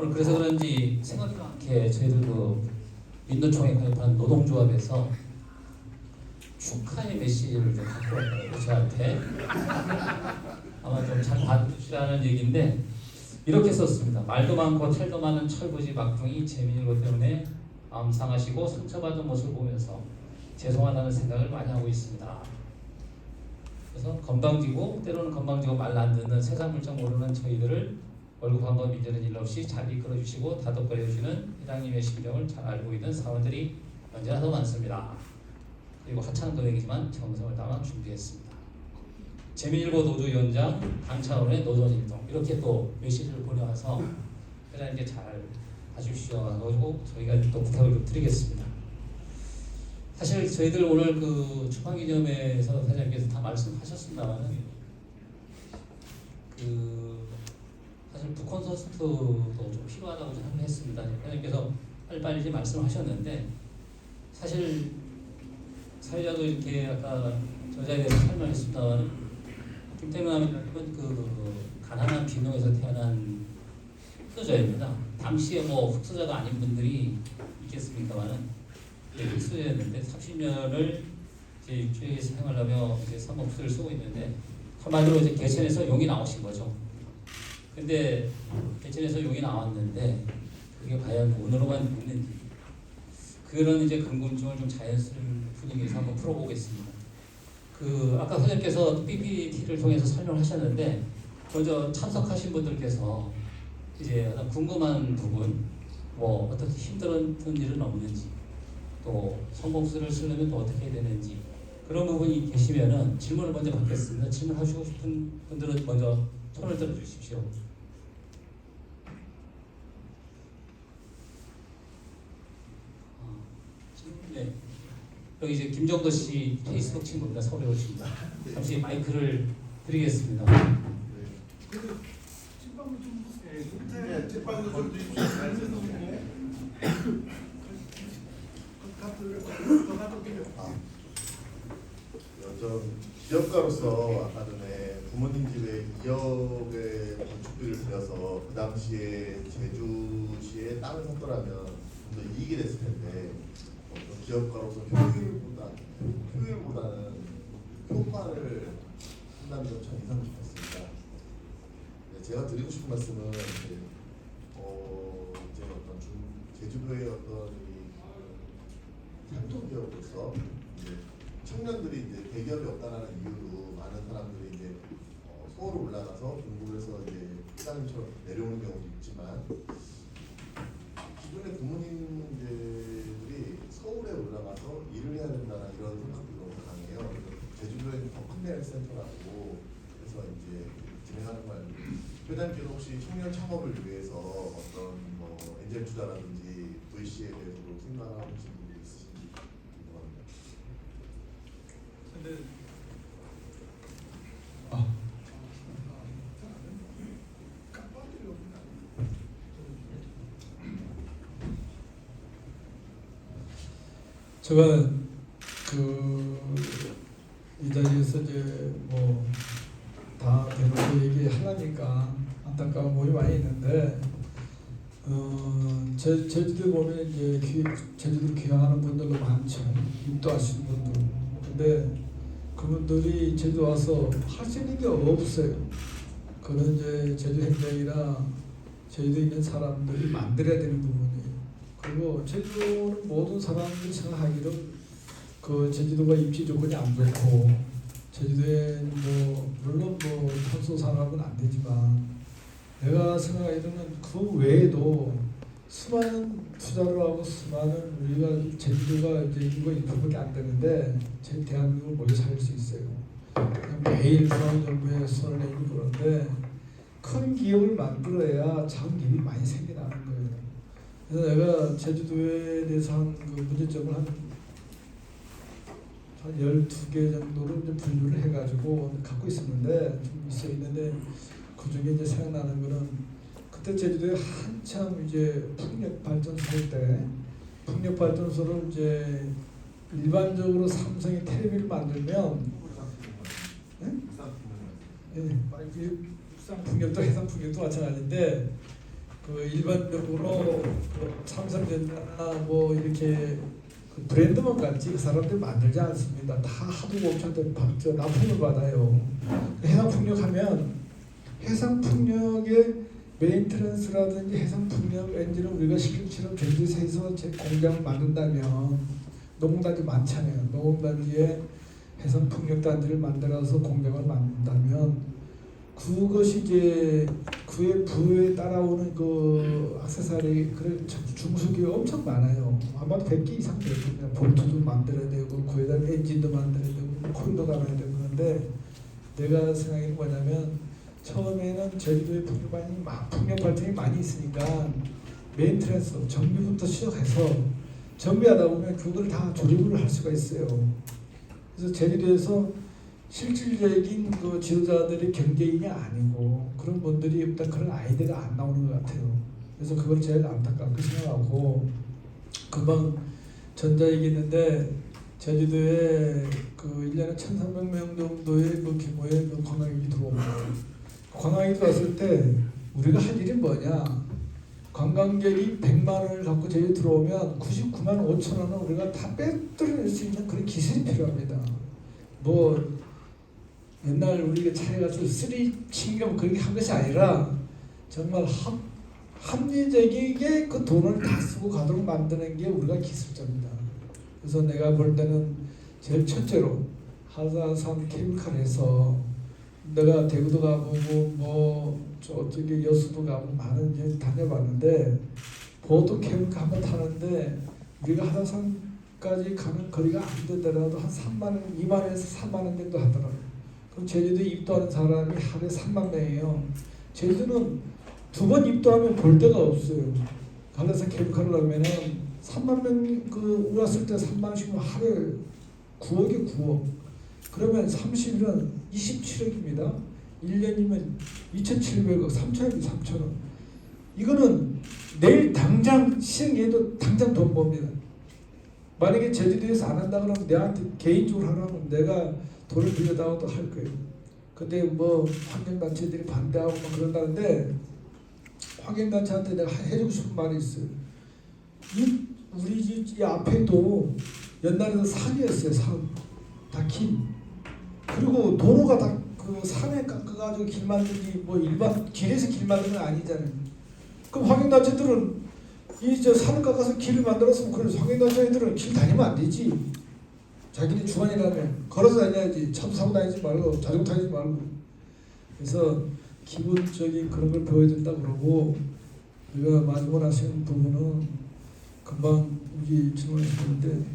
오늘 그래서 그런지 생각지 않게 저희들 그 민노총에 가입한 노동조합에서 축하의 메시지를 좀 갖고 왔더라고요, 저한테. 아마 좀 잘 받으시라는 얘기인데 이렇게 썼습니다. 말도 많고 탈도 많은 철부지 막둥이 재민이로 때문에 마음 상하시고 상처받은 모습을 보면서 죄송하다는 생각을 많이 하고 있습니다. 그래서 건방지고 때로는 건방지고 말 안 듣는 세상 물정 모르는 저희들을 월급 한 번 빚는 일 없이 잘 이끌어주시고 다독거려주시는 회장님의 심정을 잘 알고 있는 사원들이 언제나 더 많습니다. 그리고 하찮은 금액이지만 정성을 담아 준비했습니다. 재민일보 노조위원장 당 차원의 노조일동 이렇게 또 메시지를 보내와서 회장님께 잘 봐주시오 하고 저희가 또 부탁을 좀 드리겠습니다. 사실 저희들 오늘 그 추방기념회에서 회장님께서 다 말씀하셨습니다만 그 사실 북콘서트도 좀 필요하다고 생각했습니다. 회장님께서 빨리 말씀하셨는데 사실 사회자도 이렇게 아까 저자에 대해서 설명했습니다만 김태민은 그 가난한 빈농에서 태어난 흑수저입니다. 당시에 뭐 흑수저가 아닌 분들이 있겠습니까만은 흑수저였는데 30년을 이제 육지에서 생활하며 이제 사목수를 쓰고 있는데 한마디로 이제 개천에서 용이 나오신 거죠. 근데 개천에서 용이 나왔는데 그게 과연 운으로만 있는지 그런 이제 궁금증을 좀 자연스러운 분위기에서 한번 풀어보겠습니다. 그 아까 선생님께서 PPT를 통해서 설명하셨는데 먼저 참석하신 분들께서 이제 궁금한 부분, 뭐 어떻게 힘들었던 일은 없는지, 또 성공수를 쓰려면 또 어떻게 해야 되는지 그런 부분이 계시면은 질문을 먼저 받겠습니다. 질문하시고 싶은 분들은 먼저 손을 들어 주십시오. 네. 여기 이제 김정도 씨 페이스북 친구입니다. 서울에 오십니다. 잠시 마이크를 드리겠습니다. 찐빵을 좀 네, 찐빵을 좀 주십시오. 저 기업가로서 아까 전에 부모님 집에 2억의 건축비를 들여서 그 당시에 제주시에 땅을 샀더라면 좀 더 이익이 됐을 텐데 기업가로서 효율보다는 효과를 한다는 점 참 인상 깊었습니다. 네, 제가 드리고 싶은 말씀은 이제 어떤 제주도의 어떤 산토 기업으로서 이제 청년들이 이제 대기업이 없다는 이유로 많은 사람들이 이제 서울에 올라가서 공부를 해서 이제 회장님처럼 내려오는 경우도 있지만 기존의 부모님들이 서울에 올라가서 일을 해야 된다는 이런 생각도 너무 강해요. 제주도에는 더 큰 센터라고 해서 이제 진행하는 거 아니고 회장님께서 혹시 청년 창업을 위해서 어떤 뭐 엔젤 투자라든지 VC에 대해서도 생각하고 계신 분이 있으신지 궁금합니다. 근데 제가 이 자리에서 이제 뭐 다 대놓고 얘기하려니까 안타까운 부분이 많이 있는데 제주도에 보면 이제 제주도 귀향하는 분들도 많죠. 입도하시는 분들. 근데 그분들이 제주 와서 할 수 있는 게 없어요. 그런 이제 제주 행정이나 제주도에 있는 사람들이 만들어야 되는 부분이에요. 그리고 제주도는 모든 사람들이 생각하기로 그 제주도가 입지 조건이 안 좋고 제주도에 뭐 물론 뭐 탄소 산업은 안 되지만 내가 생각하기로는 그 외에도 수많은 투자를 하고 수많은 우리가 제주도가 이제 인구 1%밖에 안 되는데 제 대한민국을 몰려 살릴 수 있어요. 매일 중앙정부에 손을 내고 그러는데 큰 기업을 만들어야 참 기업이 많이 생겨나는 거예요. 그래서 내가 제주도에 대해서 한 그 문제점을 한 12개 정도로 이제 분류를 해가지고 갖고 있었는데 좀 있어 있는데 그 중에 이제 생각나는 거는 그때 제주도에 한참 이제 풍력 발전소 할 때 풍력 발전소를 이제 일반적으로 삼성이 텔레비를 만들면 네? 네. 육상 풍력도 해상 풍력도 마찬가지인데 그 일반적으로 그 삼성전자나 뭐 이렇게 그 브랜드만 갖지 그 사람들 만들지 않습니다. 다 하도 업체들 납품을 받아요. 해상풍력하면 해상풍력의 메인트런스라든지 해상풍력 엔진을 우리가 실험처럼 제주도에서 제 공장을 만든다면 농단지 많잖아요. 농단지에 해상풍력단지를 만들어서 공장을 만든다면 그것이 이제 그의 부에 따라오는 그 액세서리 그런 중소기가 엄청 많아요. 아마도 100개 이상 되거든요. 볼트도 만들어야 되고 그에다 엔진도 만들어야 되고 코일도 갈아야 되고 그런데 내가 생각하는 뭐냐면 처음에는 제주도에 풍력 발전이 많이 있으니까 메인트런스 정비부터 시작해서 정비하다 보면 그걸 다 조립을 할 수가 있어요. 그래서 제주도에서 실질적인 그 지도자들이 경제인이 아니고 그런 분들이 일단 그런 아이디어가 안 나오는 것 같아요. 그래서 그걸 제일 안타깝게 생각하고 금방 전자 얘기했는데 제주도에 그 1년에 1,300명 정도의 그 규모의 그 관광객이 들어옵니다. 관광객이 들어왔을 때 우리가 할 일이 뭐냐? 관광객이 100만 원을 갖고 제주도 들어오면 99만 5천 원은 우리가 다 빼돌릴 수 있는 그런 기술이 필요합니다. 뭐 옛날 우리가 차에 가서 쓰리 칭경 그렇게 한 것이 아니라 정말 합리적이게 그 돈을 다 쓰고 가도록 만드는 게 우리가 기술자입니다. 그래서 내가 볼 때는 제일 첫째로 하사산 케이블카에서 내가 대구도 가보고 뭐 저쪽에 여수도 가고 많은 데 다녀봤는데 보통 케이블카 한번 타는데 우리가 하사산까지 가는 거리가 안 되더라도 한 3만 원, 2만 원에서 3만 원 정도 하더라고요. 그럼 제주도에 입도하는 사람이 하루에 3만 명이에요. 제주도는 2번 입도하면 볼 데가 없어요. 하사산 케이블카를 가면은 3만 명 그 왔을 때 3만 원씩은 하루에 9억에 9억. 그러면 30일은 27억입니다. 1년이면 2,700억, 3천억이 3천억. 이거는 내일 당장 시행해도 당장 돈 법니다. 만약에 제주도에서 안 한다 그러면 내한테 개인적으로 하라면 내가 돈을 빌려다가도 할 거예요. 근데 뭐 환경단체들이 반대하고 막 그런다는데 환경단체한테 내가 해주고 싶은 말이 있어요. 우리 이 앞에도 옛날에는 산이었어요. 산. 다 긴. 그리고 도로가 다 그 산에 깎아가지고 길 만들기 뭐 일반 길에서 길 만드는 건 아니잖아요. 그럼 환경단체들은 이 저 산을 깎아서 길을 만들었으면 그래서 환경단체들은 길 다니면 안 되지. 자기네 주관이라면 걸어서 다녀야지. 차도 사고 다니지 말고 자전거 타지 말고. 그래서 기본적인 그런 걸 배워야 된다 그러고 우리가 마지막으로 하시는 부분은 금방 우리 질문하셨는데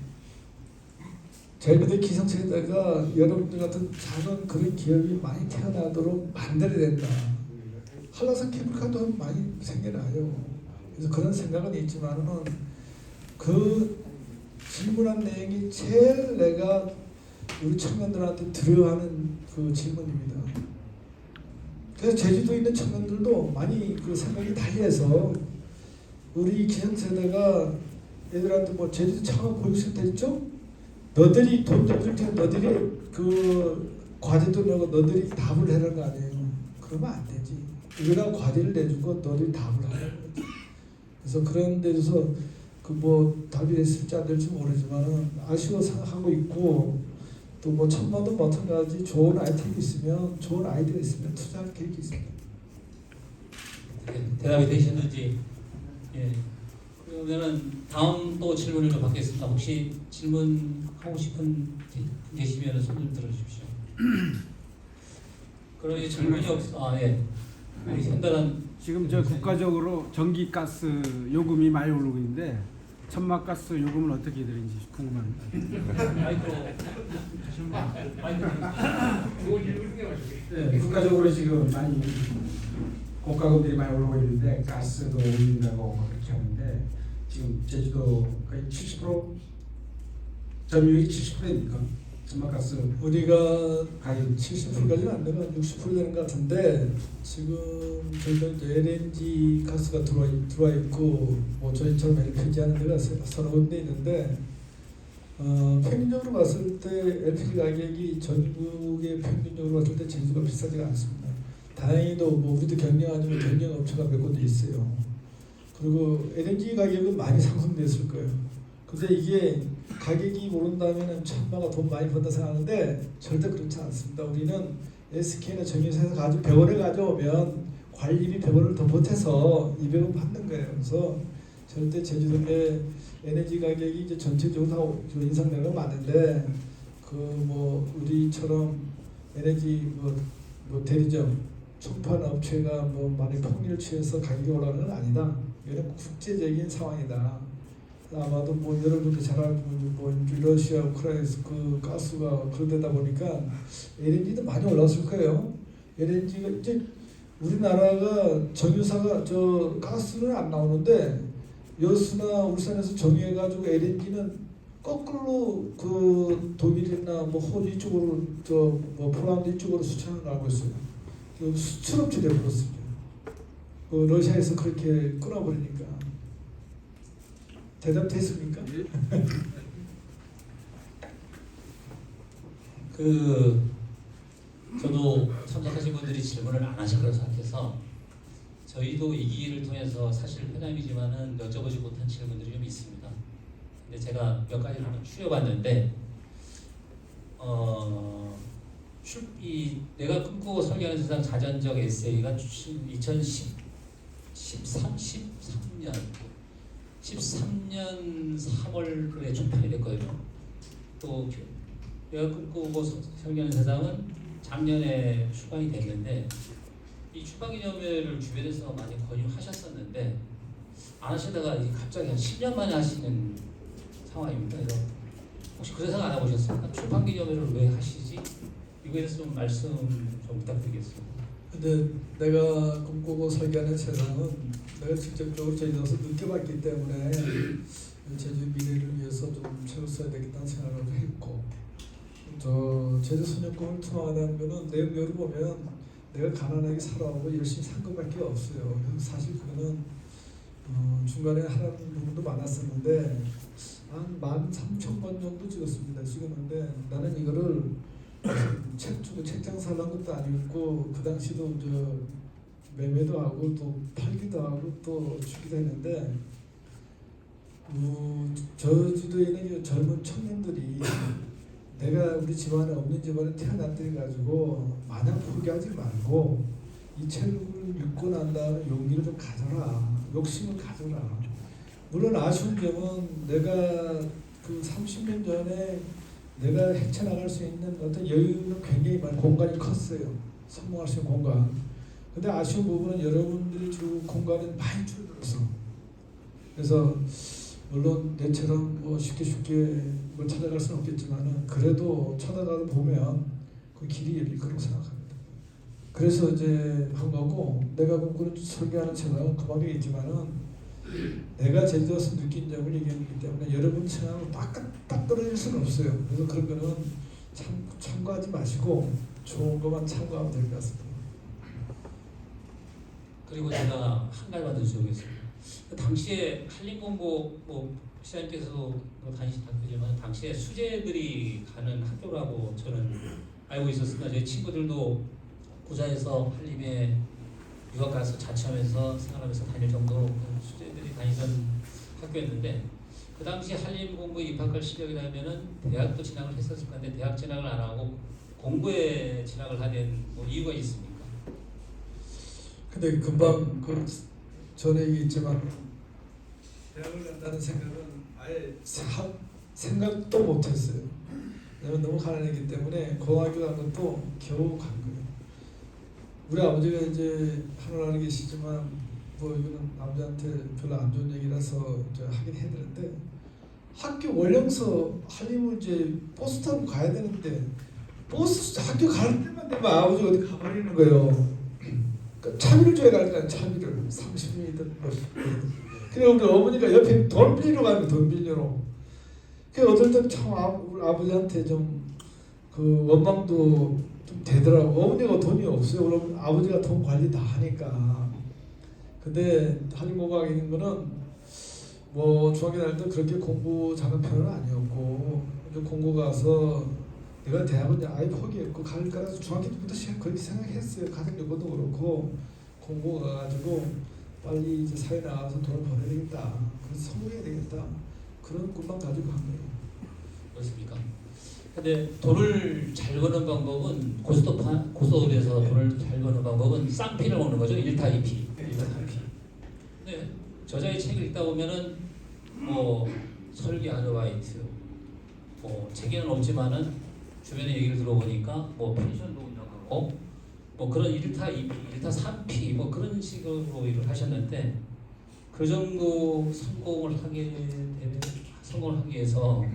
제주도 기성세대가 여러분들 같은 작은 그런 기업이 많이 태어나도록 만들어야 된다. 한라산 케이블카도 많이 생겨나요. 그래서 그런 생각은 있지만은 그 질문한 내용이 제일 내가 우리 청년들한테 들어하는 그 질문입니다. 그래서 제주도에 있는 청년들도 많이 그 생각이 달리해서 우리 기성세대가 애들한테 뭐 제주도 창업 교육센터 있죠? 너들이 돈 줄 테니 너들이 그 과제도 내고 너들이 답을 해라는 거 아니에요. 그러면 안 되지. 우리가 과제를 내주고 너들이 답을 하라는 거지. 그래서 그런 데서 그 뭐 답이 됐을지 안 될지 모르지만은 아쉬워 생각하고 있고 또 뭐 천만도 마찬가지 좋은 아이템이 있으면 좋은 아이디어가 있으면 투자할 계획이 있습니다. 대답이 되셨는지. 예. 그러면은 다음 또 질문을 좀 받겠습니다. 혹시 질문하고 싶은 계시면 손 좀 들어주십시오. 그럼 이제 질문이 예. 우리 현단한 지금 저 국가적으로 전기 가스 요금이 많이 오르고 있는데 천막가스 요금은 어떻게 되는지 궁금합니다. 네, 국가적으로 지금 많이 고가금들이 많이 오르고 있는데 가스도 올린다고 그렇게 하는데 지금 제주도 거의 70% 점유율이 70%입니까? 천막가스 우리가 가격 70%까지는 안 되면 60% 되는 것 같은데 지금 저희가 LNG 가스가 들어와 있고 뭐 저희처럼 LPG 하는 데가 서너 군데 있는데 평균적으로 봤을 때 LPG 가격이 전국의 평균적으로 봤을 때 제주도가 비싸지가 않습니다. 다행히도 뭐 우리도 경영하지만 경영 업체가 몇 군데 있어요. 그리고 LNG 가격은 많이 상승됐을 거예요. 근데 이게 가격이 오른다면 천마가 돈 많이 번다 생각하는데 절대 그렇지 않습니다. 우리는 SK나 정유사에서 100원을 가져오면 관리비 100원을 더 보태서 200원 받는 거예요. 그래서 절대 제주도의 에너지 가격이 이제 전체적으로 다 인상되는 건 맞는데 그 뭐 우리처럼 에너지 뭐 대리점 총판 업체가 뭐 많이 폭리를 취해서 가격이 올라가는 건 아니다. 이건 국제적인 상황이다. 아마도 뭐 여러분도 잘 알고 뭐 러시아 우크라이나에서 그 가스가 그러다 보니까 LNG도 많이 올랐을 거예요. LNG가 이제 우리나라가 정유사가 저 가스는 안 나오는데 여수나 울산에서 정유해가지고 LNG는 거꾸로 그 독일이나 뭐 호주 이쪽으로 저 뭐 폴란드 이쪽으로 수출을 나오고 있어요. 그 수출업체 되어버렸습니다. 그 러시아에서 그렇게 끊어버리니까. 대답됐습니까? 저도 참석하신 분들이 질문을 안 하실 거라고 생각해서 저희도 이 기회를 통해서 사실 회담이지만은 여쭤보지 못한 질문들이 좀 있습니다. 근데 제가 몇 가지를 한번 추려봤는데 내가 꿈꾸고 설계하는 세상 자전적 에세이가 2013년 3월에 출판이 됐거든요. 또 내가 꿈꾸고 설계하는 세상은 작년에 출판이 됐는데 이 출판기념회를 주변에서 많이 권유하셨었는데 안 하시다가 갑자기 한 10년 만에 하시는 상황입니다. 그래서 혹시 그 생각 안 해보셨습니까? 출판기념회를 왜 하시지? 이거에 대해서 좀 말씀 좀 부탁드리겠습니다. 근데 내가 꿈꾸고 설계하는 세상은 내가 직접적으로 제주도에서 느껴봤기 때문에 제주 미래를 위해서 좀 책을 써야 되겠다는 생각을 했고 저 제주 소녀꿈을 투망하다는 거는 내용을 보면 내가 가난하게 살아오고 열심히 산 것밖에 없어요. 그래서 사실 그거는 중간에 하라는 부분도 많았었는데 한 13,000번 정도 찍었는데 나는 이거를 책 주고 책장 사는 것도 아니고 그 당시도 저 매매도 하고 또 팔기도 하고 또 주기도 했는데 저주도에 있는 젊은 청년들이 내가 우리 집안에 없는 집안에 태어났더니 가지고 마냥 포기하지 말고 이 책을 읽고 난 다음에 용기를 좀 가져라. 욕심을 가져라. 물론 아쉬운 점은 내가 그 30년 전에 내가 헤쳐나갈 수 있는 어떤 여유는 굉장히 많이 공간이 컸어요. 성공할 수 있는 공간. 근데 아쉬운 부분은 여러분들이 주고 공간이 많이 줄어들었어. 그래서 물론 내처럼 뭐 쉽게 뭘 찾아갈 수는 없겠지만은 그래도 찾아가다 보면 그 길이 열릴 거라고 생각합니다. 그래서 이제 한 거고 내가 꿈꾸는 설계하는 생각은 그만에 있지만은 내가 제주도에서 느낀 점을 얘기하기 때문에 여러분 생각하고 딱 떨어질 수는 없어요. 그래서 그런 거는 참고하지 마시고 좋은 것만 참고하면 될 것 같습니다. 그리고 제가 한 가지만 더 여쭤보겠습니다. 당시에 한림공고 시장님께서도 다니신 학교지만 당시에 수재들이 가는 학교라고 저는 알고 있었습니다. 제 친구들도 부자에서 한림에 유학 가서 자취하면서 생활하면서 다닐 정도로 수재들이 다니던 학교였는데 그 당시 한림공고에 입학할 실력이라면은 대학도 진학을 했었을 건데 대학 진학을 안 하고 공부에 진학을 하는 뭐 이유가 있습니까? 근데 금방 그 전에 얘기했지만 대학을 간다는 생각은 아예 생각도 못했어요. 내가 너무 가난했기 때문에 고등학교 간 것도 겨우 간 거예요. 우리 아버지가 이제 하늘나라에 계시지만 뭐 이거는 남자한테 별로 안 좋은 얘기라서 이제 하긴 해야 되는데 학교 원령서 한림을 이제 버스 타고 가야 되는데 버스 학교 가는 데만 되면 아버지가 어디 가버리는 거예요. 차비를 줘야 갈까 차비를 30분이든 그래서 우리 어머니가 옆에 돈 빌리러 가는 돈 빌리러 그 어떨 때는 참 우리 아버지한테 좀 그 원망도 좀 되더라고. 어머니가 돈이 없어요. 그럼 아버지가 돈 관리 다 하니까. 근데 한림공고가 있는 거는 뭐 중학교 다닐 때 그렇게 공부 잘하는 편은 아니었고 공고 가서 내가 대학은 아예 포기했고 갈 거라서 중학교 때부터 그렇게 생각했어요. 가정 여건도 그렇고 공고 가가지고 빨리 이제 사회 나가서 돈을 벌어야 되겠다. 그래서 성공해야 되겠다. 그런 꿈만 가지고 한 거예요. 그렇습니까? 근데 돈을 잘 버는 방법은 고스톱에서 돈을 잘 버는 방법은 쌍피를 먹는 거죠. 1타 2피. 1타 3피. 근데 저자의 책을 읽다 보면은 뭐 설계 아르바이트, 뭐 책에는 없지만은 주변에 얘기를 들어보니까 뭐 펜션도 운영하고 뭐 그런 1타 2피, 1타 3피 뭐 그런 식으로 일을 하셨는데 그 정도 성공을 하기 위해서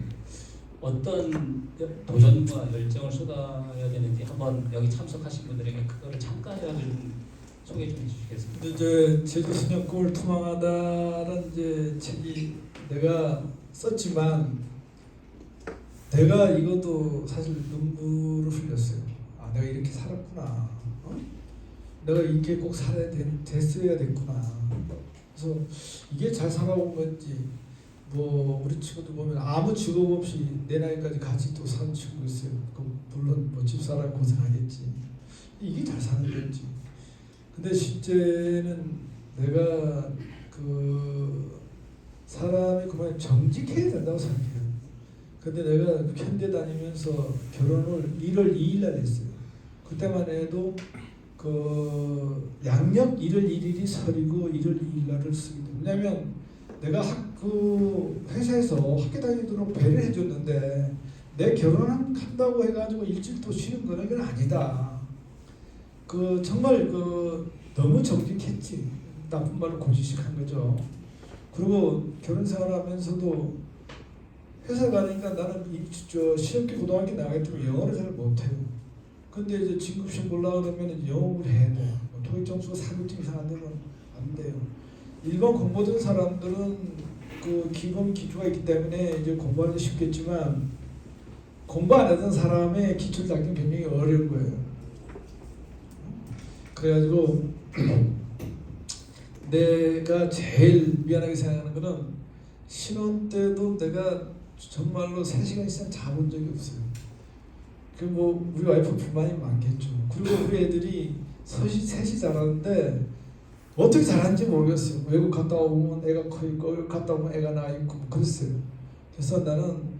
어떤 도전과 열정을 쏟아야 되는지 한번 여기 참석하신 분들에게 그거를 잠깐이라도 좀 소개 좀 해주시겠습니까? 근데 이제 제주 소년 꿈을 투망하다라는 이제 책이 내가 썼지만 내가 이것도 사실 눈물을 흘렸어요. 아, 내가 이렇게 살았구나. 내가 이렇게 꼭 살아야 됐어야 됐구나. 그래서 이게 잘 살아온 건지 뭐 우리 친구들 보면 아무 직업 없이 내 나이까지 같이 또 사는 친구 있어요. 물론 뭐 집사람 고생하겠지. 이게 잘 사는 건지. 근데 실제는 내가 그 사람이 그만 정직해야 된다고 생각해요. 근데 내가 현대 다니면서 결혼을 1월 2일 날 했어요. 그때만 해도 그 양력 1월 1일이 설이고 1월 2일 날을 쓰기 때문에 왜냐면 내가 그 회사에서 학교 다니도록 배려를 해줬는데 내 결혼한다고 해가지고 일주일 또 쉬는 거는 그건 아니다. 그 정말 그 너무 정직했지. 나쁜 말로 고지식한 거죠. 그리고 결혼 생활하면서도 회사 가니까 나는 시험기 고등학교 나가기 때문에 영어를 잘 못해요. 근데 이제 진급시험 보려고 그러면 영어를 해야 돼. 토익 점수가 400점 이상 안 되면 안 돼요. 일반 공부하던 사람들은 그 기본 기초가 있기 때문에 이제 공부하기 쉽겠지만 공부 안 하던 사람의 기초를 잡기는 굉장히 어려운 거예요. 그래가지고 내가 제일 미안하게 생각하는 거는 신혼 때도 내가 정말로 3시간 이상 자본 적이 없어요. 그 뭐 우리 와이프 불만이 많겠죠. 그리고 우리 애들이 셋이 자라는데 어떻게 잘하는지 모르겠어요. 외국 갔다 오면 애가 커 있고 외국 갔다 오면 애가 나와 있고 뭐 그랬어요. 그래서 나는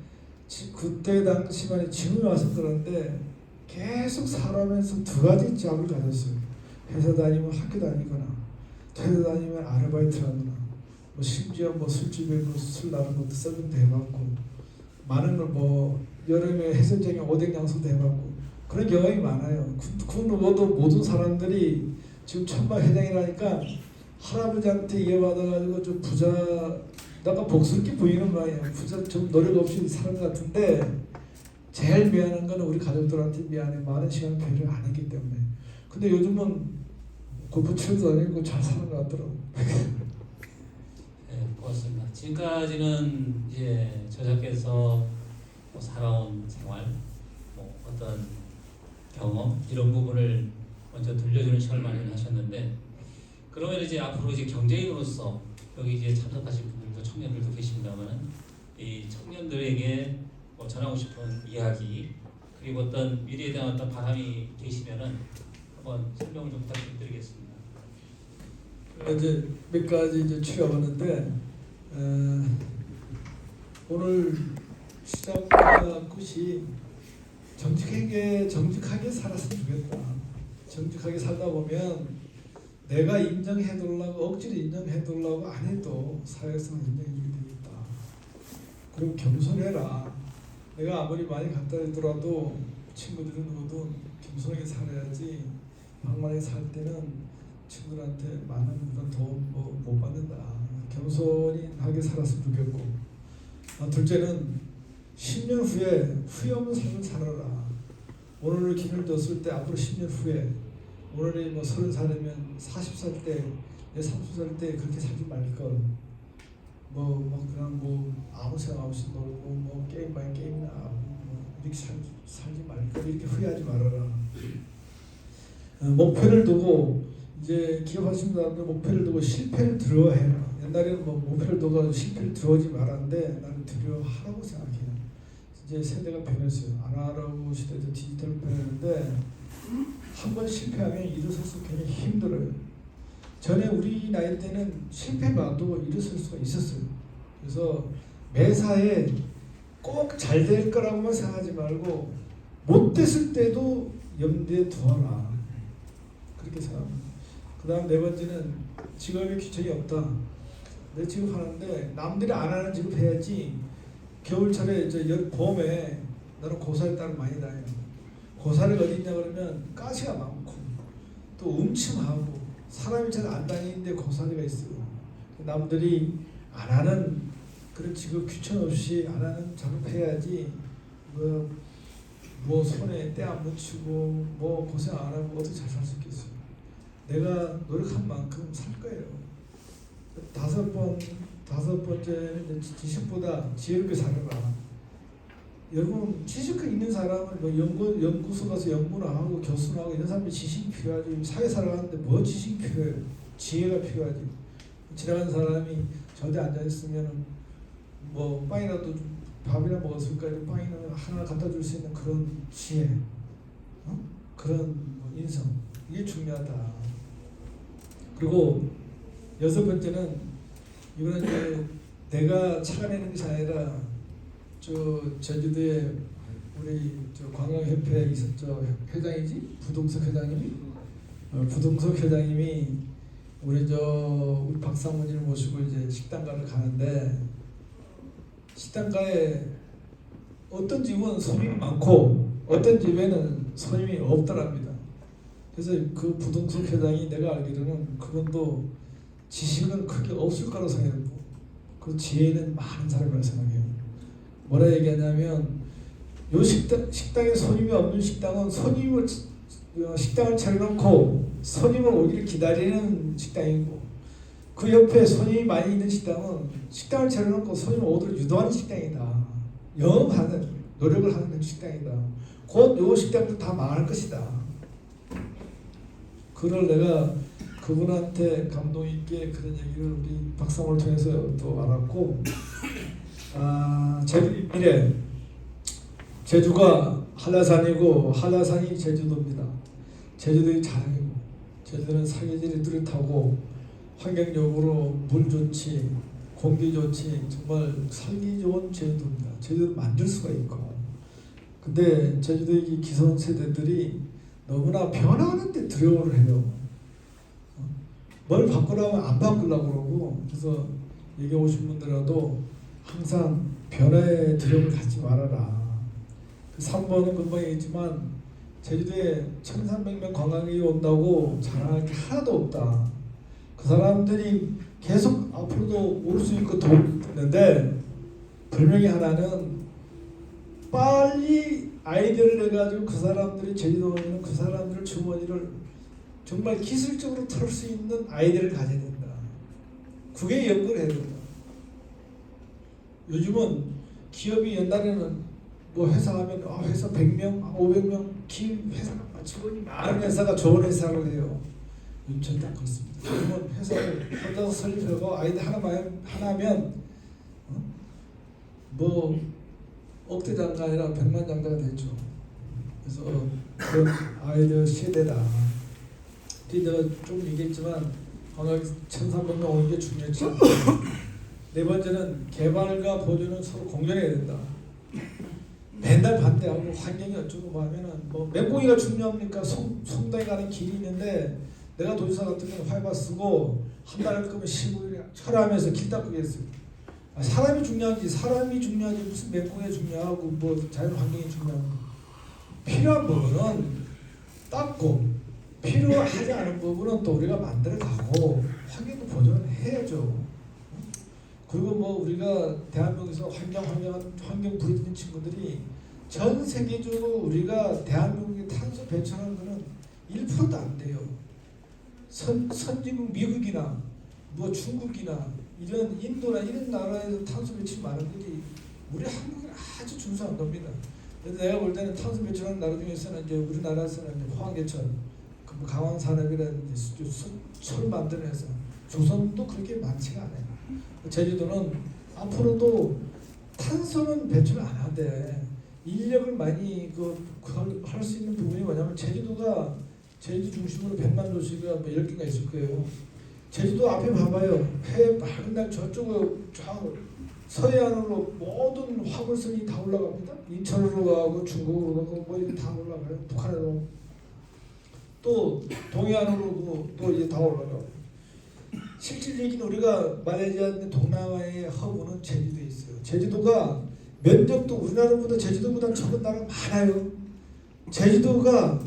그때 당시만 지금 와서 그런데 계속 살아가면서 두 가지 잡을 가졌어요. 회사 다니면 학교 다니거나 회사 다니면 아르바이트를 하거나 뭐 심지어 뭐 술집에 뭐 술 나는 것도 서빙도 해봤고 많은 걸 뭐 여름에 해수장에 오뎅 양수도 해봤고 그런 경험이 많아요. 그 누구도 모든 사람들이 지금 천막 회장이라니까 할아버지한테 이해받아가지고 좀 부자 내가 복스럽게 보이는 거예요. 부자 좀 노력 없이 사는 것 같은데 제일 미안한 건 우리 가족들한테 미안해. 많은 시간 배려를 안 했기 때문에. 근데 요즘은 골프 치러도 다니고 잘 사는 것 같더라고. 네, 고맙습니다. 지금까지는 이제 저자께서 뭐 살아온 생활, 뭐 어떤 경험 이런 부분을 먼저 들려주는 시간을 마련하셨는데 그러면 이제 앞으로 이제 경제인으로서 여기 이제 참석하신 분들도 청년들도 계십니다만은 이 청년들에게 뭐 전하고 싶은 이야기 그리고 어떤 미래에 대한 어떤 바람이 계시면은 한번 설명을 좀 부탁드리겠습니다. 이제 몇 가지 이제 추려봤는데 오늘 시작과 끝이 정직하게 살았으면 좋겠다. 정직하게 살다 보면 내가 인정해달라고 억지로 인정해달라고 안 해도 사회에서 인정해주게 되겠다. 그리고 겸손해라. 내가 아무리 많이 갖다 주더라도 친구들은 누구든 겸손하게 살아야지 방만하게 살 때는 친구들한테 많은 그런 도움 못 받는다. 겸손하게 살았으면 좋겠고 둘째는 10년 후회 없는 삶을 살아라. 오늘을 기회를 줬을 때 앞으로 10년 후에 오늘이 뭐 30살이면 40살 때 내 30살 때 그렇게 살지 말걸. 뭐 그냥 뭐 아무 생각 없이 놀고 뭐 게임만 게임이나 뭐 이렇게 살지 말걸. 이렇게 후회하지 말아라. 목표를 두고 이제 기업하시는 사람들 목표를 두고 실패를 두려워해라. 옛날에는 뭐 목표를 두고 실패를 두려워하지 말았는데 나는 두려워하라고 생각해요. 이제 세대가 변했어요. 아날로그 시대도 디지털 변했는데 한 번 실패하면 일어서서 굉장히 힘들어요. 전에 우리 나이 때는 실패가도 일어설 수가 있었어요. 그래서 매사에 꼭 잘 될 거라고만 생각하지 말고 못 됐을 때도 염두에 두어라. 그렇게 생각합니다. 그 다음 네 번째는 직업에 귀천이 없다. 내 직업 하는데 남들이 안 하는 직업 해야지. 겨울철에 봄에 나는 고사리 따로 많이 다녀요. 고사리가 어디 있냐 그러면 가시가 많고 또 음침하고 사람이 잘 안 다니는데 고사리가 있어요. 남들이 안 하는 그런 직업 귀천 없이 안 하는 작업 해야지. 뭐 손에 때 안 묻히고 뭐 고생 안 하고 어떻게 잘 살 수 있겠어요. 내가 노력한 만큼 살 거예요. 다섯 번째는 지식보다 지혜롭게 살아라. 여러분 지식이 있는 사람은 뭐 연구소 가서 연구를 하고 교수를 하고 이런 사람이 지식이 필요하지. 사회 살아가는데 뭐 지식이 필요해요? 지혜가 필요하지. 지나간 사람이 저대 앉아 있으면 뭐 빵이라도 좀 밥이나 먹었을까 이런 빵이나 하나 갖다 줄 수 있는 그런 지혜, 그런 뭐 인성, 이게 중요하다. 그리고 여섯 번째는 이거는 이제 내가 착안내는 것이 아니라 제주도에 우리 관광협회 있었죠. 회장이지? 부동석 회장님이? 부동석 회장님이 우리 박상문이를 모시고 이제 식당가를 가는데 식당가에 어떤 집은 손님이 많고 어떤 집에는 손님이 없더랍니다. 그래서 그 부동석 회장이 내가 알기로는 그분도 지식은 크게 없을 거라고 생각했고 그 지혜는 많은 사람이라고 생각해요. 뭐라 얘기하냐면 요 식당에 손님이 없는 식당은 식당을 차려놓고 손님을 오기를 기다리는 식당이고 그 옆에 손님이 많이 있는 식당은 식당을 차려놓고 손님을 오도록 유도하는 식당이다. 영업하는 노력을 하는 식당이다. 곧 요 식당도 다 망할 것이다. 그걸 내가 그분한테 감동 있게 그런 얘기를 우리 박상호를 통해서 또 알았고, 제주의 미래, 제주가 한라산이고 한라산이 제주도입니다. 제주도의 자랑이고 제주도는 사계절이 뚜렷하고 환경적으로 물 좋지, 공기 좋지, 정말 살기 좋은 제주도입니다. 제주도를 만들 수가 있고, 근데 제주도의 기성 세대들이 너무나 변하는데 두려워를 해요. 뭘 바꾸려면 안 바꾸려고 그러고, 그래서 여기 오신 분들라도 항상 변화에 두려움을 갖지 말아라. 그 3번은 금방 얘기했지만 제주도에 1,300명 관광객이 온다고 자랑할 게 하나도 없다. 그 사람들이 계속 앞으로도 올 수 있고 있는데 분명히 하나는 빨리 아이디어를 내가지고 그 사람들이 제주도에 있는 그 사람들 주머니를 정말 기술적으로 털 수 있는 아이디어를 가져야 된다. 그게 연구를 해야 된다. 요즘은 기업이 옛날에는 뭐 회사 하면 회사 100명, 500명 회사 직원이 많은 회사가 좋은 회사를 해요. 요즘 절대 안 그렇습니다. 요즘은 회사를 혼자서 설립하고 아이디어 하나면 뭐 억대 장가 아니라 100만 장가가 되죠. 그래서 그런 아이디어 세대다. 내가 좀 얘기했지만 관광 1,300명 오는 게 중요했지. 네 번째는 개발과 보존은 서로 공존해야 된다. 맨날 반대하고 환경이 어쩌고 뭐 하면은 뭐 맹꽁이가 중요합니까? 송당에 가는 길이 있는데 내가 도지사 같은 경우는 활바 쓰고 한 달 할 거면 15일에 철하면서 길 닦으겠어요. 사람이 중요하지. 사람이 중요하지 무슨 맹꽁이가 중요하고 뭐 자연 환경이 중요하고. 필요한 부분은 닦고 필요하지 않은 부분은 또 우리가 만들어가고 환경도 보존을 해야죠. 그리고 뭐 우리가 대한민국에서 환경 부르짖는 친구들이 전 세계적으로 우리가 대한민국에 탄소 배출하는 거는 1%도 안 돼요. 선진국 미국이나 뭐 중국이나 이런 인도나 이런 나라에서 탄소 배출 많은 것이 우리 한국은 아주 준수한 겁니다. 그래서 내가 볼 때는 탄소 배출하는 나라 중에서는 이제 우리나라에서는 이제 포항제철, 강원 산업이라든지 철 만드는 회사, 조선도 그렇게 많지가 않아요. 제주도는 앞으로도 탄소는 배출 안 하되 인력을 많이 할 수 있는 부분이 뭐냐면 제주도가 제주 중심으로 100만 도시가 뭐 10개가 있을 거예요. 제주도 앞에 봐봐요. 해 밝은 날 저쪽으로 쫙 서해안으로 모든 화물선이 다 올라갑니다. 인천으로 가고 중국으로 가고 뭐 이렇게 다 올라가요. 북한으로 또 동해안으로 또 이제 다 올라가고. 실질적인 우리가 말하지 않는 동남아의 허브는 제주도에 있어요. 제주도가 면적도 우리나라보다 제주도보다 적은 나라가 많아요. 제주도가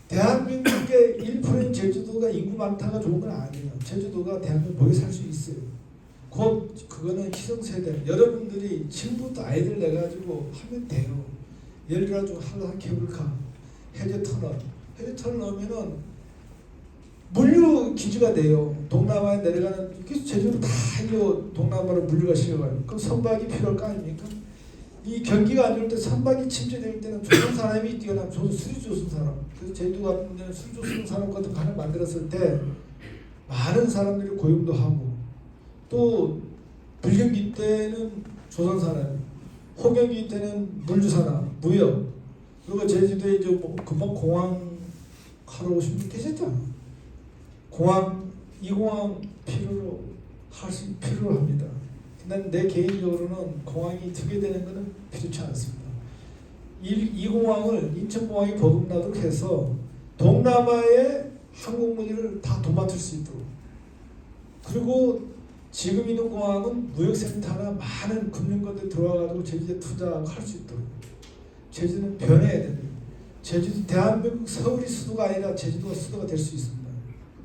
대한민국의 1%인 제주도가 인구 많다가 좋은 건 아니에요. 제주도가 대한민국 거기 살 수 있어요. 그거는 기성세대. 여러분들이 지금부터 아이들 내가지고 하면 돼요. 예를 들어서 한라산 케이블카, 해저터널 넣으면은 물류 기지가 돼요. 동남아에 내려가는 제주도 다 이거 동남아로 물류가 실어가요. 그럼 선박이 필요할 거 아닙니까? 이 경기가 안 좋을 때 선박이 침체될 때는 조선 사람이 뛰어나면 수리 조선 사람. 그래서 제주도 같은 데는 수리 조선 사람 같은 거 하나 만들었을 때 많은 사람들이 고용도 하고 또 불경기 때는 조선 사람, 호경기 때는 물류 산업, 무역. 그리고 제주도에 이제 뭐 금방 공항 하러 오신 분 계셨잖아. 공항, 이 공항 필요로 합니다. 난 내 개인적으로는 공항이 두 개 되는 것은 필요치 않습니다. 이 공항을 인천공항이 버금나도록 해서 동남아의 항공무기를 다 도맡을 수 있도록. 그리고 지금 있는 공항은 무역센터나 많은 금융권들 들어와가지고 제주도에 투자하고 할 수 있도록. 제주는 변해야 됩니다. 제주도 대한민국 서울이 수도가 아니라 제주도가 수도가 될 수 있습니다.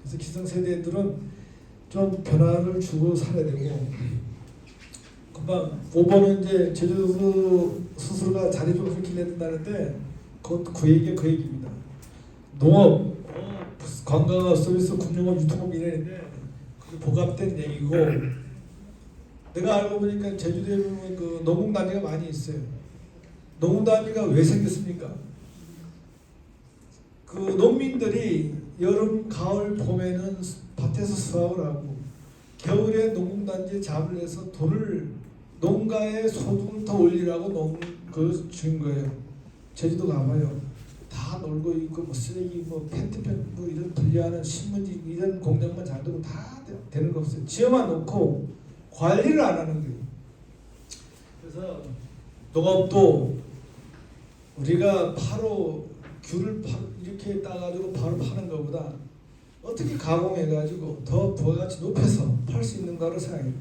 그래서 기성세대들은 좀 변화를 주고 살아야 되고 금방 5번은 이제 제주도 스스로가 자립을 일으켜야 된다는데 그 얘기입니다. 농업, 관광업, 서비스, 금융업, 유통업 이랬는데 그게 복합된 얘기고 내가 알고 보니까 제주도에 보면 그 농공단지가 많이 있어요. 농공단지가 왜 생겼습니까? 그 농민들이 여름, 가을, 봄에는 밭에서 수확을 하고 겨울에 농공단지에 잡을 해서 농가의 소득을 더 올리라고 준 거예요. 제주도 가봐요. 다 놀고 있고 뭐 쓰레기, 뭐 페트병, 뭐 이런 분리하는 신문지 이런 공장만 잘 되고 다 되는 거 없어요. 지어만 놓고 관리를 안 하는 거예요. 그래서 농업도 우리가 바로 귤을 이렇게 따가지고 바로 파는 것보다 어떻게 가공해가지고 더 부가가치 높여서 팔 수 있는가를 생각해요.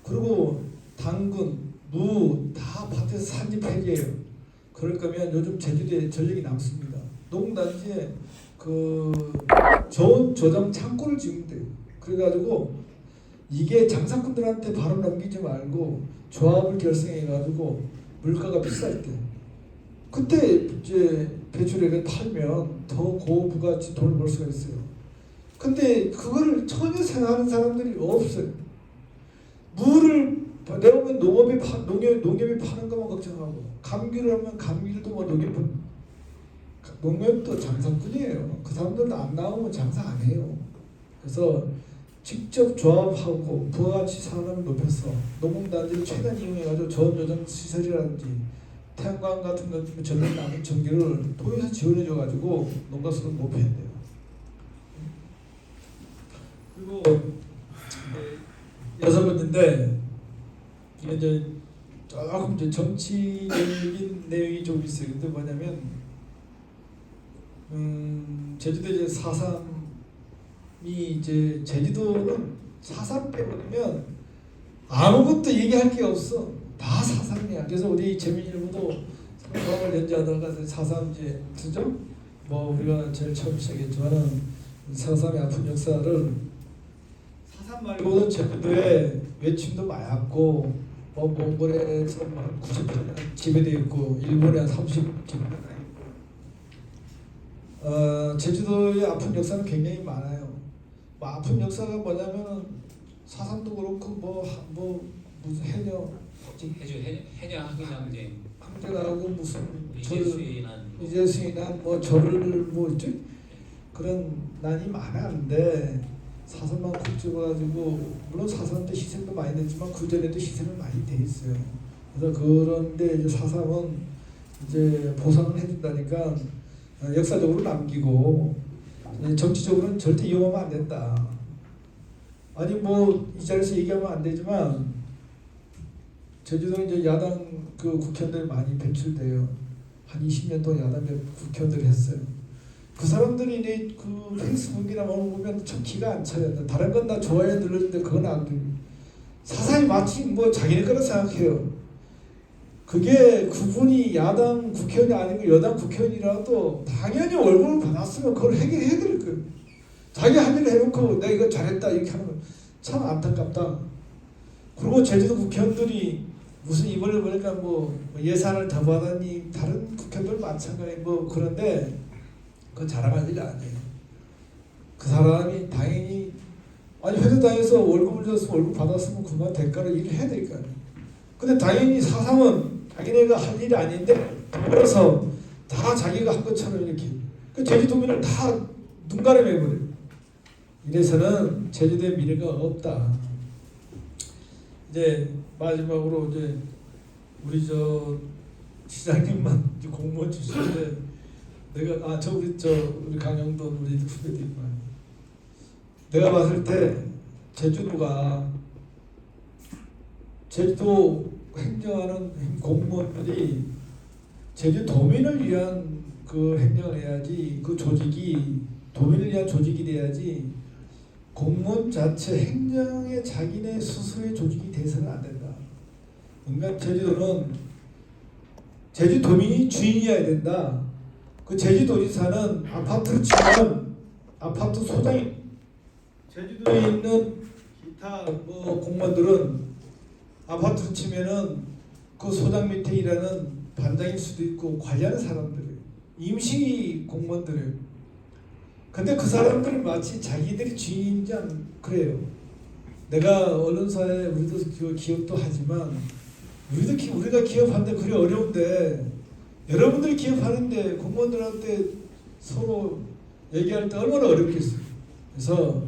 그리고 당근, 무 다 밭에서 산지폐기해요. 그럴 거면 요즘 제주도에 전력이 남습니다. 농단지에 그 좋은 저장 창고를 지으면 돼요. 그래가지고 이게 장사꾼들한테 바로 넘기지 말고 조합을 결성해가지고 물가가 비쌀 때 그때 이제 배추를 팔면 더 고부가치 돈을 벌 수가 있어요. 근데 그거를 전혀 생각하는 사람들이 없어요. 무를 내가 보면 농업이 파는 것만 걱정하고 감귤을 하면 감귤도 뭐 농협도 장사꾼이에요. 그 사람들도 안 나오면 장사 안 해요. 그래서 직접 조합하고 부가가치 산업을 높여서 농공단지를 최대한 이용해가지고 저온조정 시설이라든지 태양광 같은 것 전력 남은 전기를 도에서 지원해줘가지고 농가 수를 높여야 돼요. 그리고 6번째인데 이게 이제 조금 이제 정치적인 내용이 좀 있어요. 근데 뭐냐면 제주도 이제 4.3이 이제 제주도는 4.3 빼버리면 아무것도 얘기할 게 없어. 다 4.3이야. 그래서 우리 재민일보도 상황을 연주하다가 4.3 이제 그죠? 뭐 우리가 제일 처음 시작했지만은 4.3의 아픈 역사를 4.3 말고도 제주도에 외침도 많았고 뭐 몽골에서 막 90년 지배되어 있고 일본에 한 30 지배가 있고 제주도의 아픈 역사는 굉장히 많아요. 뭐 아픈 역사가 뭐냐면은 4.3도 그렇고 뭐 무슨 해녀 항쟁 항쟁하고 무슨 이재수인한 뭐 절을 뭐 있지 그런 난이 많았는데 4.3만 콕 집어가지고 물론 4.3 때 희생도 많이 됐지만 그 전에도 희생은 많이 돼 있어요. 그래서 그런데 이제 4.3은 이제 보상을 해준다니까 역사적으로 남기고 정치적으로는 절대 이용하면 안 된다. 아니 뭐 이 자리에서 얘기하면 안 되지만 제주도는 이제 야당 그 국회의원들이 많이 배출돼요. 한 20년 동안 야당 국회의원들이 했어요. 그 사람들이 이제 그 페이스북이나 뭐 보면 참 기가 안 차요. 다른 건 다 좋아요 눌러주는데 그건 안 돼요. 사상이 마치 뭐 자기네 거라 생각해요. 그게 그분이 야당 국회의원이 아니고 여당 국회의원이라도 당연히 월급을 받았으면 그걸 해결해야 될 거예요. 자기 한 일을 해놓고 내가 이거 잘했다 이렇게 하는 건 참 안타깝다. 그리고 제주도 국회의원들이 무슨 이번에 보니까 뭐 예산을 더 받았니 다른 국회의원들 마찬가지 뭐 그런데 그건 자랑할 일이 아니에요. 그 사람이 당연히 아니 회사 다녀서 월급을 줬으면 월급 받았으면 그만 대가로 일을 해야 될 거 아니에요. 근데 당연히 사상은 자기네가 할 일이 아닌데 그래서 다 자기가 한 것처럼 이렇게 그 제주도민을 다 눈 가려매버려요. 이래서는 제주도의 미래가 없다. 이제 마지막으로 이제 우리 저 시장님만 이제 공무원 출신인데 내가 우리 강영돈 우리 후배들이 말 내가 봤을 때 제주도 행정하는 공무원들이 제주도민을 위한 그 행정을 해야지 그 조직이 도민을 위한 조직이 돼야지 공무원 자체 행정에 자기네 스스로의 조직이 돼서는 안 된다. 그러니까 제주도는 제주도민이 주인이어야 된다. 그 제주도지사는 아파트를 치면 아파트 소장이 제주도에 있는 기타 뭐 공무원들은 아파트를 치면은 그 소장 밑에 일하는 반장일 수도 있고 관리하는 사람들이에요. 임시 공무원들이에요. 근데 그 사람들이 마치 자기들이 주인인지 안 그래요. 내가 언론사에 우리도 기업도 하지만 우리가 기업하는데 그리 어려운데 여러분들이 기업하는데 공무원들한테 서로 얘기할 때 얼마나 어렵겠어요. 그래서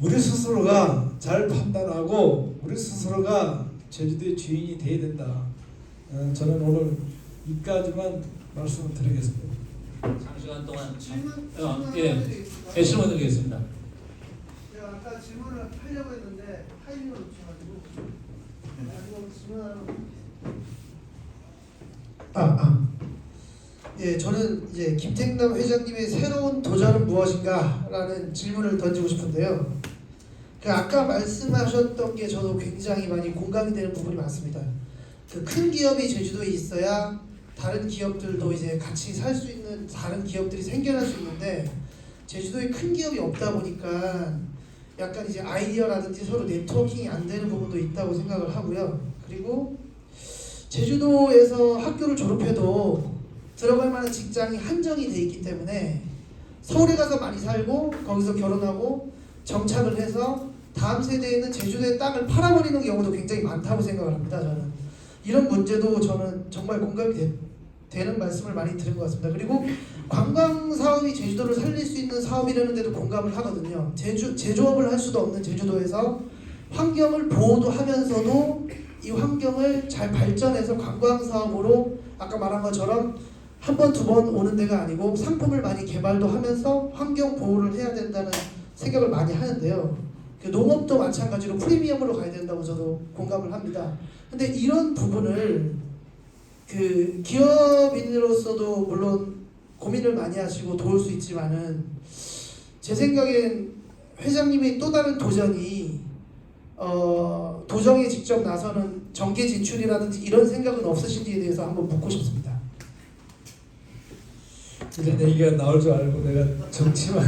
우리 스스로가 잘 판단하고 우리 스스로가 제주도의 주인이 돼야 된다. 저는 오늘 이까지만 말씀을 드리겠습니다. 장시간 동안 질문 질문 드리겠습니다. 제가 아까 질문을 하려고 했는데 타이밍을 놓쳐가지고 질문하러. 예, 저는 이제 김택남 회장님의 새로운 도전은 무엇인가라는 질문을 던지고 싶은데요. 그 아까 말씀하셨던 게 저도 굉장히 많이 공감이 되는 부분이 많습니다. 그 큰 기업이 제주도에 있어야 다른 기업들도 이제 같이 살 수 있는 다른 기업들이 생겨날 수 있는데 제주도에 큰 기업이 없다 보니까 약간 이제 아이디어라든지 서로 네트워킹이 안 되는 부분도 있다고 생각을 하고요. 그리고 제주도에서 학교를 졸업해도 들어갈 만한 직장이 한정이 돼 있기 때문에 서울에 가서 많이 살고 거기서 결혼하고 정착을 해서 다음 세대에는 제주도의 땅을 팔아버리는 경우도 굉장히 많다고 생각을 합니다. 저는 이런 문제도 저는 정말 공감이 되는 말씀을 많이 들은 것 같습니다. 그리고 관광 사업이 제주도를 살릴 수 있는 사업이라는 데도 공감을 하거든요. 제조업을 할 수도 없는 제주도에서 환경을 보호도 하면서도 이 환경을 잘 발전해서 관광 사업으로 아까 말한 것처럼 한 번, 두 번 오는 데가 아니고 상품을 많이 개발도 하면서 환경 보호를 해야 된다는 생각을 많이 하는데요. 그 농업도 마찬가지로 프리미엄으로 가야 된다고 저도 공감을 합니다. 근데 이런 부분을 그 기업인으로서도 물론 고민을 많이 하시고 도울 수 있지만은 제 생각엔 회장님의 또 다른 도전이 도정에 직접 나서는 정계 진출이라든지 이런 생각은 없으신지에 대해서 한번 묻고 싶습니다. 이런 얘기가 나올 줄 알고 내가 정치만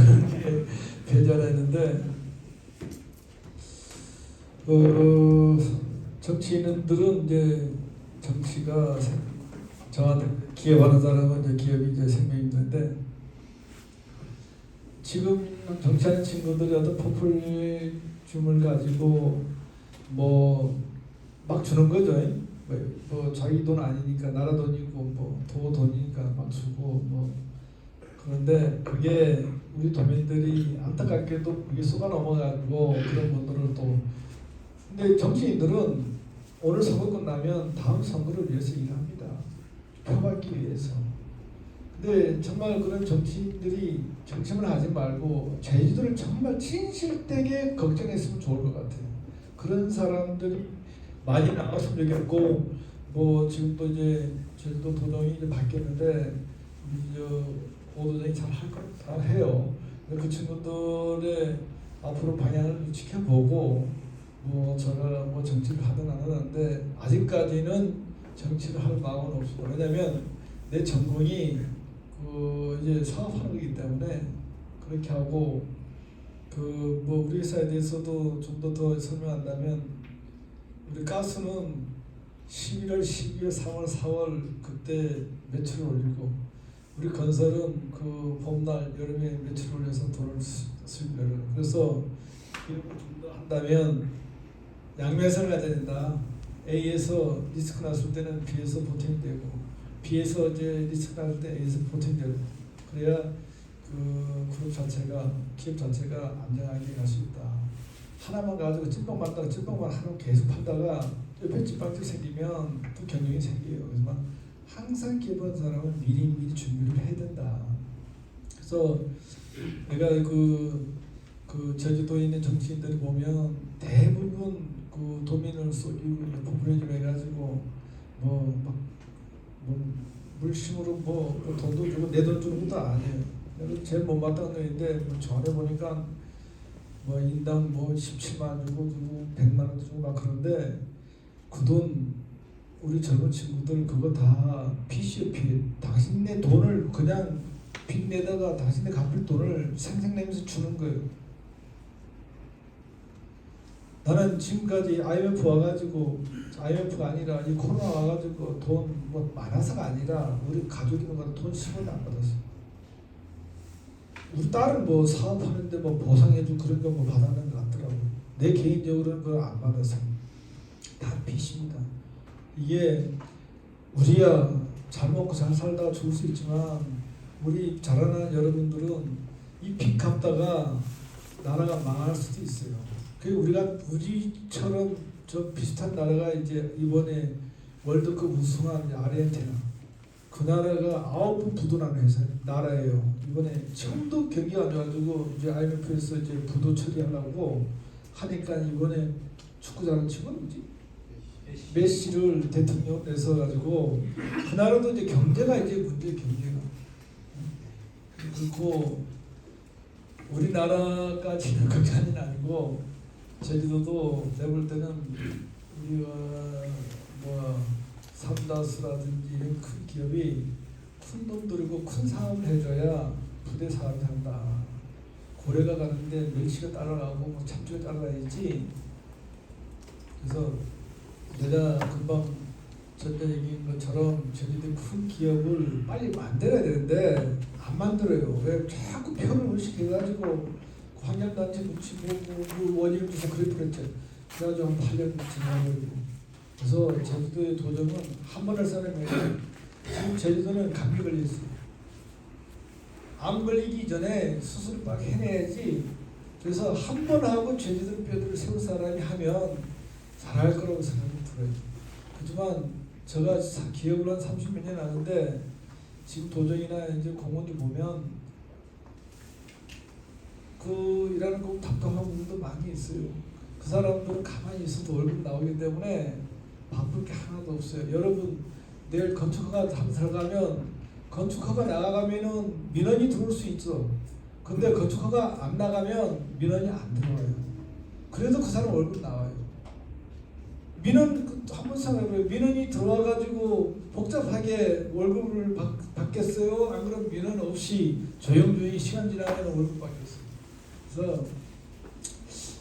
배전했는데 정치인들은 이제 정치가 저한테 기업하는 사람은 이제 기업이 이제 생명인데 지금 정치하는 친구들이 어떤 포퓰리즘을 가지고 뭐 막 주는 거죠. 뭐 자기 돈 아니니까 나라 돈이고 뭐 도 돈이니까 막 주고 뭐 그런데 그게 우리 도민들이 안타깝게도 그게 쏘가 넘어가고 그런 분들을 또 근데 정치인들은 오늘 선거 끝나면 다음 선거를 위해서 일합니다. 표 받기 위해서. 근데 정말 그런 정치인들이 정치만 하지 말고 제주도를 정말 진실되게 걱정했으면 좋을 것 같아요. 그런 사람들이 많이 나왔으면 좋겠고, 뭐 지금 또 이제 제주도 도정이 이제 바뀌었는데 우리 오도정이 잘 할 것 다 해요. 그 친구들의 앞으로 방향을 지켜보고, 뭐 제가 뭐 정치를 하든 안 하는데 아직까지는 정치를 할 마음은 없어요. 왜냐면 내 전공이 이제 사업하는 거기 때문에 그렇게 하고, 뭐 우리 회사에 대해서도 좀 더 설명한다면, 우리 가스는 11월, 12월, 3월, 4월 그때 매출을 올리고, 우리 건설은 그 봄날 여름에 매출을 올려서 돈을 수입해요. 그래서 이런 걸 한다면 양면성을 가져야 된다. A에서 리스크 났을 때는 B에서 보탬이 되고, B에서 이제 리스크 났을 때 A에서 보탬이 되고, 그래야 그 그룹 자체가, 기업 자체가 안정하게 갈 수 있다. 하나만 가지고 찐빵만 따라 찐빵만 하나 계속 팔다가 옆에 찐빵집 생기면 또 경쟁이 생겨요. 그래서 항상 기업하는 사람은 미리 준비를 해야 된다. 그래서 내가 그 제주도에 있는 정치인들이 보면 대부분 그 도민을 쏘기고 포퓰리즘 해가지고 뭐 물심으로 뭐 돈도 주고 내 돈 주는 것도 아니에요. 내가 제일 못마땅한 놈인데 뭐 전에 보니까 뭐 인당 뭐 17만 주고 100만 원 주고 막 그런데 그 돈 우리 젊은 친구들 그거 다 빚이요, 빚. 당신네 돈을 그냥 빚 내다가 당신네 갚을 돈을 생생내면서 주는 거예요. 나는 지금까지 IMF 와가지고, IMF가 아니라 이 코로나 와가지고 돈 뭐 많아서가 아니라 우리 가족이 돈 10원도 안 받았어. 우리 딸은 뭐 사업하는데 뭐 보상해주고 그런 거 뭐 받았는 것 같더라고. 내 개인적으로는 그걸 안 받았어. 다 빚입니다. 이게 우리야 잘 먹고 잘 살다가 죽을 수 있지만, 우리 자라나는 여러분들은 이 빚 갚다가 나라가 망할 수도 있어요. 그 우리처럼 저 비슷한 나라가 이제 이번에 월드컵 우승한 이제 아르헨티나, 그 나라가 9번 부도나는 나라예요. 이번에 처음도 경기가 안 좋아가지고 이제 IMF에서 이제 부도 처리하려고 하니까 이번에 축구자는 친구는 뭐지? 메시를 대통령 내서 가지고, 그 나라도 이제 경제가 이제 문제, 경제가. 그리고 우리나라까지는 극한은 아니고, 제주도도 내가 볼 때는 우리가 뭐 삼다수라든지 이런 큰 기업이 큰 돈 들이고 큰 사업을 해줘야 부대 사업이 한다. 고래가 가는데 멸치가 따라가고 뭐 참치가 따라가야지. 그래서 내가 금방 전에 얘기한 것처럼 제주도 큰 기업을 빨리 만들어야 되는데 안 만들어요. 왜 자꾸 표를 의식해가지고 환경단체 붙이고 원인을 주서 그랬죠. 그래가지고 한 8년 지나버리고. 그래서 제주도의 도정은 한 번 할 사람이 아니라 지금 제주도는 감기 걸렸어요. 암 걸리기 전에 수술을 막 해내야지. 그래서 한 번 하고 제주도 뼈들을 세울 사람이 하면 잘할 거라고 생각이 들어요. 하지만 제가 기업을 한 30몇 년 하는데 지금 도정이나 이제 공무원들 보면 그 일하는 거 답답한 분들도 많이 있어요. 그 사람들은 가만히 있어도 월급 나오기 때문에 바쁠 게 하나도 없어요. 여러분 내일 건축허가 한번 들어가면 건축허가 나가면은 민원이 들어올 수 있죠. 근데 건축허가 안 나가면 민원이 안 들어와요. 그래도 그 사람 월급 나와요. 민원 한번 생각해봐요. 민원이 들어와가지고 복잡하게 월급을 받겠어요? 안 그러면 민원 없이 조용조용히 시간 지나면 월급 받겠어요. 그래서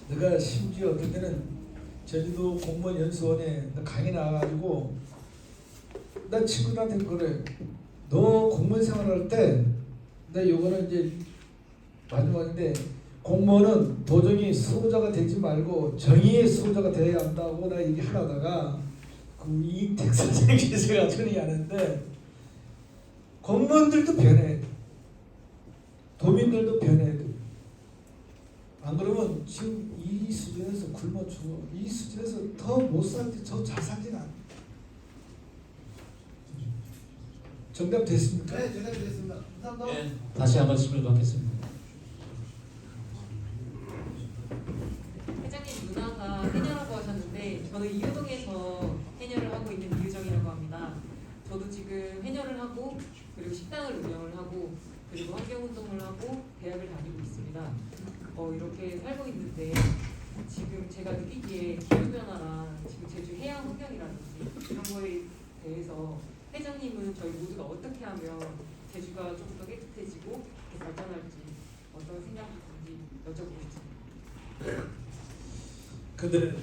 내가 심지어 어떤 때는 제주도 공무원 연수원에 강의 나와가지고 나 친구들한테 그래. 너 공무원 생활할 때 나 요거는 이제 마지막인데, 공무원은 도정이 수호자가 되지 말고 정의의 수호자가 되어야 한다고 나 얘기하다가 그 이택 선생님께서 저는 하는데, 공무원들도 변해야 돼. 도민들도 변해야 돼. 안 그러면 지금 이 수준에서 굶어 죽어. 이 수준에서 더 못 살지, 더 잘 살진 않아. 정답됐습니까? 네, 전해드리겠습니다. 감사합니다. 네, 다시 한번 질문 받겠습니다. 회장님 누나가 해녀라고 하셨는데 저는 이효동에서 해녀를 하고 있는 이유정이라고 합니다. 저도 지금 해녀를 하고 그리고 식당을 운영을 하고 그리고 환경운동을 하고 대학을 다니고 있습니다. 이렇게 살고 있는데 지금 제가 느끼기에 기후변화랑 지금 제주 해양 환경이라든지 이런 거에 대해서 회장님은 저희 모두가 어떻게 하면 제주가 좀 더 깨끗해지고 발전할지 어떤 생각이 드는지 여쭤보고 싶습니다. 근데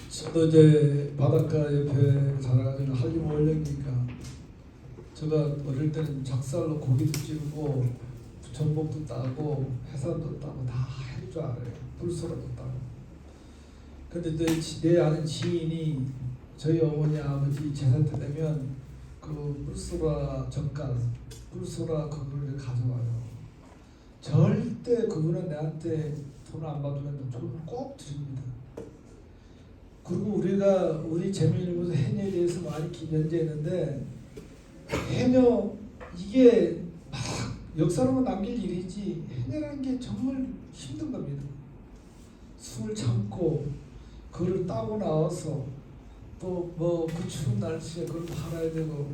저도 이제 바닷가 옆에 살아가지고 한림 원령이니까 제가 어릴 때는 작살로 고기도 찌르고 전복도 따고 해산도 따고 다 할 줄 알아요. 불소라도 따고. 근데 내 아는 지인이 저희 어머니 아버지 제사 때 되면 그 불소라 젓갈, 불소라 그거를 가져와요. 절대 그거는 내한테 돈을 안 받으면 돈을 꼭 드립니다. 그리고 우리 재미있는 해녀에 대해서 많이 연재했는데 해녀 이게 막 역사로만 남길 일이지 해녀라는 게 정말 힘든 겁니다. 숨을 참고 그걸 따고 나와서 또 뭐 그 추운 날씨에 그걸 팔아야 되고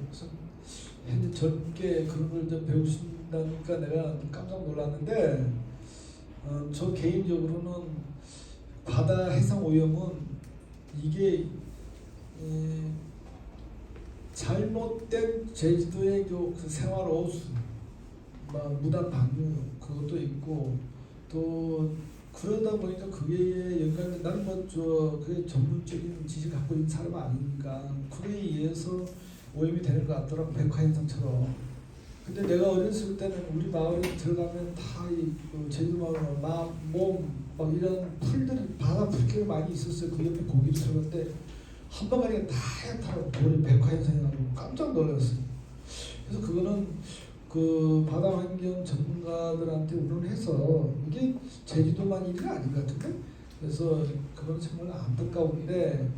해녀 젊게 그런 걸 좀 배우신다니까 내가 깜짝 놀랐는데 저 개인적으로는 바다 해상 오염은 이게 잘못된 제주도의 그 생활 오수, 무단 방류 그것도 있고 또 그러다 보니까 그게 연관돼 나는 그게 전문적인 지식 갖고 있는 사람 아니니까 그에 의해서 오염이 되는 것 같더라고 백화현상처럼. 근데 내가 어렸을 때는 우리 마을에 들어가면 다이 제주 마을은 막 이런 풀들이 바다 풀길이 많이 있었어요. 그 옆에 고기도 들었는데 한 바가지가 다 하얗다고 돌이 백화현상이 나고 깜짝 놀랐어요. 그래서 그거는 그 바다 환경 전문가들한테 의논해서 이게 제주도만 일이 아닌 것 같은데 그래서 그건 정말 안타까운데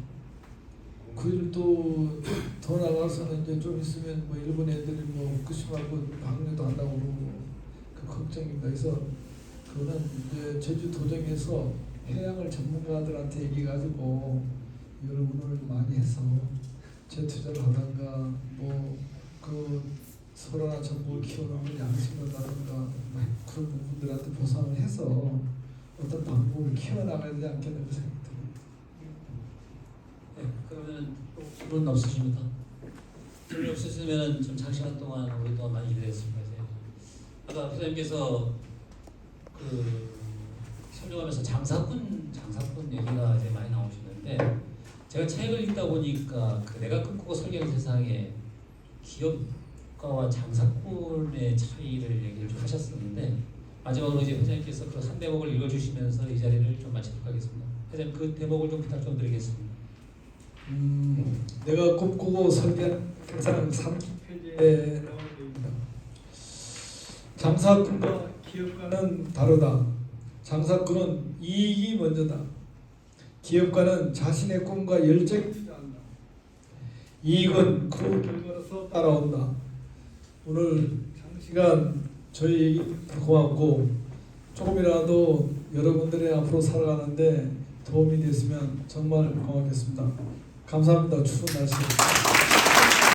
그 일도 더 나가서는 이제 좀 있으면 뭐 일본 애들이 뭐 후쿠시마고 방류도 한다고 그러고 그 걱정입니다. 그래서 그거는 이제 제주도정에서 해양을 전문가들한테 얘기해가지고 이걸 의논을 많이 해서 재투자를 하던가 뭐 그 소라나 전복을 키워놓으면 양식을 하던가 그런 부분들한테 보상을 해서 어떤 방법을 키워나가야 되지 않겠나 그 생각이 듭니다. 네, 그러면 또 질문 없으십니까? 질문 없으시면 좀 장시간 동안 우리 또 많이 기대했습니다. 아까 회장님께서 그 설명하면서 장사꾼 얘기가 이제 많이 나오시는데 제가 책을 읽다 보니까 그 내가 꿈꾸고 설계한 세상에 기업가와 장사꾼의 차이를 얘기를 좀 하셨었는데 마지막으로 이제 회장님께서 그 한 대목을 읽어주시면서 이 자리를 좀 마치도록 하겠습니다. 회장님 그 대목을 좀 부탁 좀 드리겠습니다. 내가 꿈꾸고 설계한 세상 30페이지에 나와 있습니다. 장사꾼과 기업가는 다르다. 장사꾼은 이익이 먼저다. 기업가는 자신의 꿈과 열정이 필요한다. 이익은 그 결과로서 따라온다. 오늘 장시간 저희 얘기 고맙고 조금이라도 여러분들의 앞으로 살아가는데 도움이 됐으면 정말 고맙겠습니다. 감사합니다. 추운 날씨에.